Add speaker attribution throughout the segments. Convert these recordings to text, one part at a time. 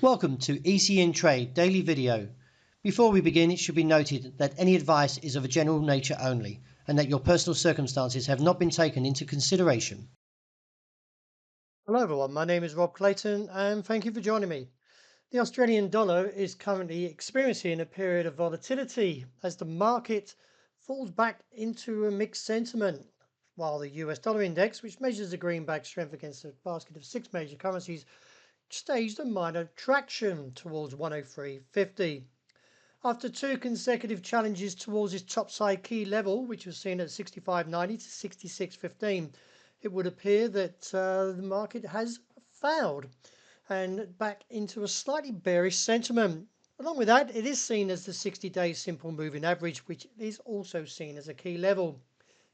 Speaker 1: Welcome to ECN Trade Daily Video. Before we begin, it should be noted that any advice is of a general nature only and that your personal circumstances have not been taken into consideration. Hello everyone, my name is Rob Clayton and thank you for joining me. The Australian dollar is currently experiencing a period of volatility as the market falls back into a mixed sentiment, while the US dollar index, which measures the greenback strength against a basket of 6 major currencies, staged a minor traction towards 103.50. After two consecutive challenges towards its topside key level, which was seen at 65.90 to 66.15, it would appear that the market has failed and back into a slightly bearish sentiment. Along with that, it is seen as the 60-day simple moving average, which is also seen as a key level.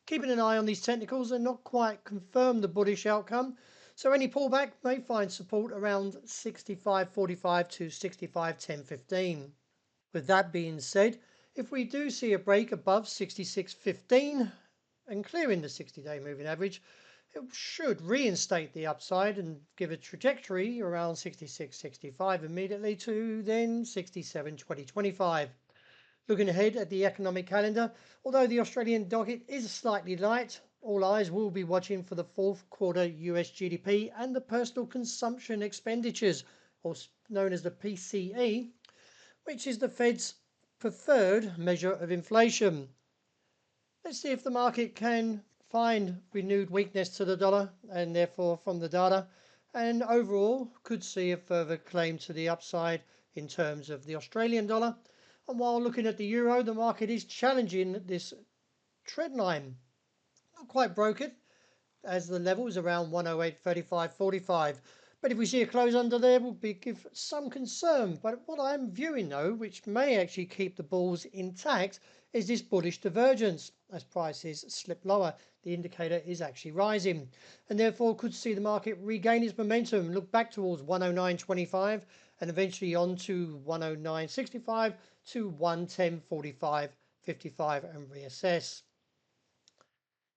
Speaker 1: Keeping an eye on these technicals and not quite confirm the bullish outcome, so any pullback may find support around 65.45 to 65.10.15. With that being said, if we do see a break above 66.15 and clearing the 60-day moving average, it should reinstate the upside and give a trajectory around 66.65 immediately to then 67.20.25. Looking ahead at the economic calendar, although the Australian docket is slightly light, all eyes will be watching for the fourth quarter US GDP and the personal consumption expenditures, also known as the PCE, which is the Fed's preferred measure of inflation. Let's see if the market can find renewed weakness to the dollar and therefore from the data, and overall could see a further claim to the upside in terms of the Australian dollar. And while looking at the euro, the market is challenging this trend line. Not quite broke it, as the level is around 108.35.45. But if we see a close under there, will give some concern. But what I'm viewing though, which may actually keep the bulls intact, is this bullish divergence. As prices slip lower, the indicator is actually rising, and therefore could see the market regain its momentum, look back towards 109.25 and eventually on to 109.65 to 110.45.55 and reassess.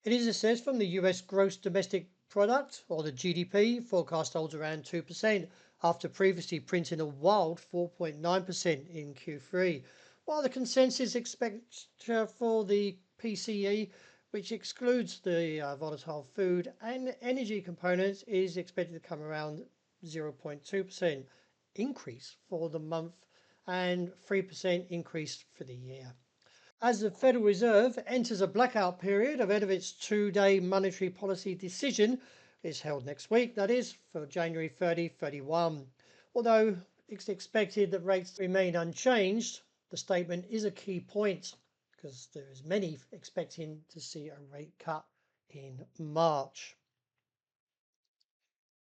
Speaker 1: It is assessed from the US gross domestic product, or the GDP, forecast holds around 2% after previously printing a wild 4.9% in Q3, while the consensus expects for the PCE, which excludes the volatile food and energy components, is expected to come around 0.2% increase for the month and 3% increase for the year. As the Federal Reserve enters a blackout period ahead of its two-day monetary policy decision, is held next week, that is, for January 30-31. Although it's expected that rates remain unchanged, the statement is a key point because there is many expecting to see a rate cut in March.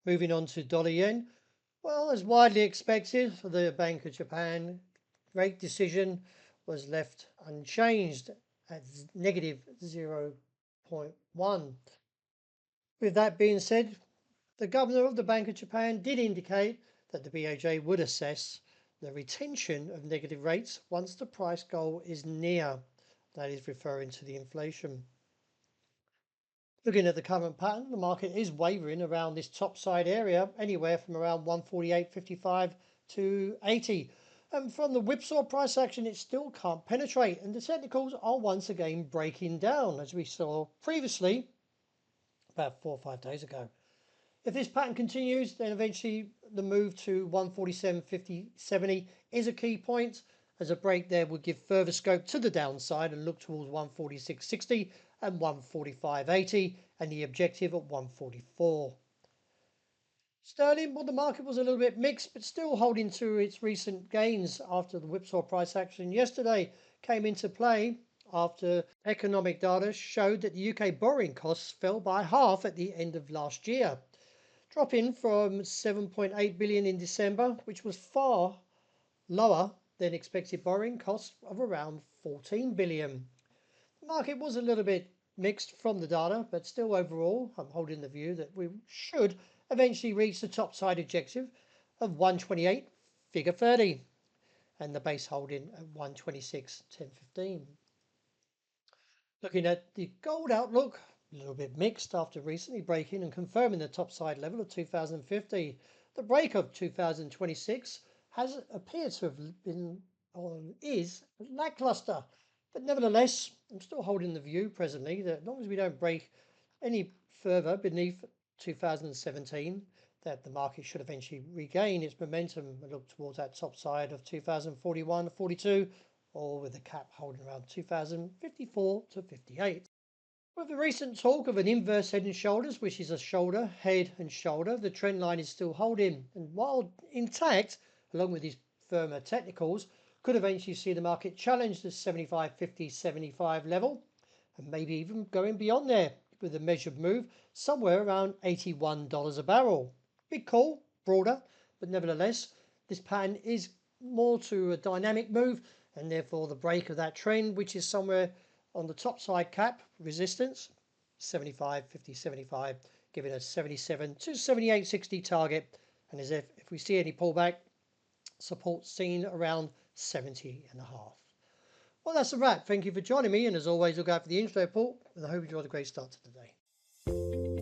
Speaker 1: Moving on to dollar yen. Well, as widely expected, the Bank of Japan rate decision was left unchanged at negative 0.1. With that being said, the governor of the Bank of Japan did indicate that the BOJ would assess the retention of negative rates once the price goal is near. That is referring to the inflation. Looking at the current pattern, the market is wavering around this top side area, anywhere from around 148.55 to 80. And from the whipsaw price action, it still can't penetrate, and the technicals are once again breaking down, as we saw previously about 4 or 5 days ago. If this pattern continues, then eventually the move to 147.50.70 is a key point, as a break there would give further scope to the downside and look towards 146.60 and 145.80 and the objective at 144. Sterling, well, the market was a little bit mixed, but still holding to its recent gains after the whipsaw price action yesterday came into play after economic data showed that the UK borrowing costs fell by half at the end of last year, dropping from 7.8 billion in December, which was far lower than expected borrowing costs of around 14 billion. The market was a little bit mixed from the data, but still overall, I'm holding the view that we should eventually reach the topside objective of 128 figure 30 and the base holding at 126.10.15. Looking at the gold outlook, a little bit mixed after recently breaking and confirming the topside level of 2050. The break of 2026
Speaker 2: has appeared to have been on is lackluster. But nevertheless, I'm still holding the view presently that as long as we don't break any further beneath 2017, that the market should eventually regain its momentum and look towards that top side of 2041 42, or with the cap holding around 2054 to 58. With the recent talk of an inverse head and shoulders, which is a shoulder, head and shoulder, the trend line is still holding, and while intact, along with these firmer technicals, could eventually see the market challenge the 75.50-75 level, and maybe even going beyond there with a measured move somewhere around $81 a barrel. Big call, broader, but nevertheless, this pattern is more to a dynamic move, and therefore the break of that trend, which is somewhere on the top side cap resistance 75.50-75, giving us 77 to 78.60 target, and as if we see any pullback, support seen around 70.5. Well, that's a wrap. Thank you for joining me, and as always, look out for the intro report, and I hope you enjoyed a great start to the day.